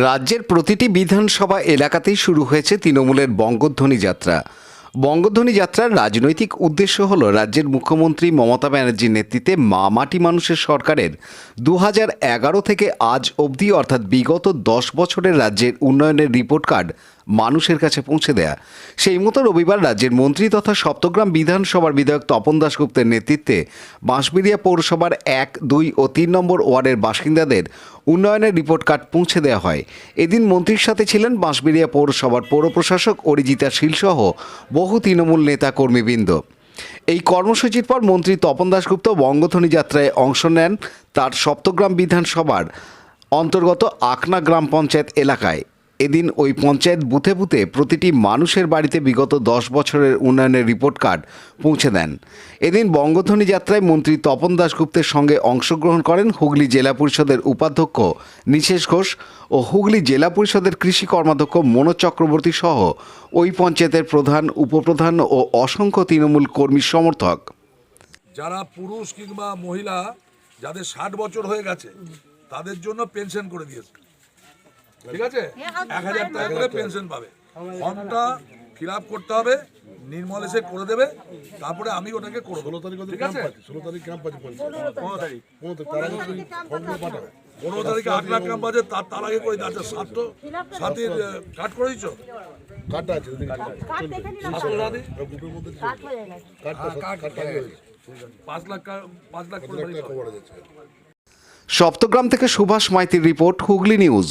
রাজ্যের প্রতিটি বিধানসভা এলাকাতেই শুরু হয়েছে তৃণমূলের বঙ্গধ্বনি যাত্রা। বঙ্গধ্বনি যাত্রার রাজনৈতিক উদ্দেশ্য হল রাজ্যের মুখ্যমন্ত্রী মমতা ব্যানার্জির নেতৃত্বে মাটি মানুষের সরকারের 2011 থেকে আজ অবধি অর্থাৎ বিগত 10 বছরের রাজ্যের উন্নয়নের রিপোর্ট কার্ড মানুষের কাছে পৌঁছে দেয়া। সেই মতো রবিবার রাজ্যের মন্ত্রী তথা সপ্তগ্রাম বিধানসভার বিধায়ক তপন দাশগুপ্তের নেতৃত্বে বাঁশবেড়িয়া পৌরসভার 1, 2 ও 3 নম্বর ওয়ার্ডের বাসিন্দাদের উন্নয়নের রিপোর্ট কার্ড পৌঁছে দেওয়া হয়। এদিন মন্ত্রীর সাথে ছিলেন বাঁশবেড়িয়া পৌরসভার পৌর প্রশাসক অরিজিতা শীল সহ বহু তৃণমূল নেতা কর্মীবৃন্দ। এই কর্মসূচির পর মন্ত্রী তপন দাশগুপ্ত বঙ্গধ্বনি যাত্রায় অংশ নেন তার সপ্তগ্রাম বিধানসভার অন্তর্গত আকনা গ্রাম পঞ্চায়েত এলাকায়। এদিন ওই পঞ্চায়েত বুথে বুথে প্রতিটি মানুষের বাড়িতে বিগত 10 বছরের উন্নয়নের রিপোর্ট কার্ড পৌঁছে দেন। এদিন বঙ্গধ্বনি যাত্রায় মন্ত্রী তপন দাশগুপ্তের সঙ্গে অংশগ্রহণ করেন হুগলি জেলা পরিষদের উপাধ্যক্ষ নিশেষ ঘোষ ও হুগলি জেলা পরিষদের কৃষি কর্মাধ্যক্ষ মনোজ চক্রবর্তী সহ ওই পঞ্চায়েতের প্রধান, উপপ্রধান ও অসংখ্য তৃণমূল কর্মী সমর্থক। যারা পুরুষ কিংবা মহিলা যাদের 60 বছর হয়ে গেছে তাদের জন্য পেনশন করে দিয়েছে, ঠিক আছে? 1000 টাকা করে পেনশন পাবে। ফর্মটা ফিল আপ করতে হবে, নির্মল এসে করে দেবে, তারপরে আমি ওটাকে করবো। 16 তারিখ ক্যাম্প আছে, 15 তারিখে 8 লাখ ক্যাম্প আছে, তার আগে করে দিচ্ছে। সাথীর কার্ড করে দিচ্ছ? কার্ডটা আছে, 5 লাখ করে। সপ্তগ্রাম থেকে সুভাষ মাইতির রিপোর্ট, হুগলি নিউজ।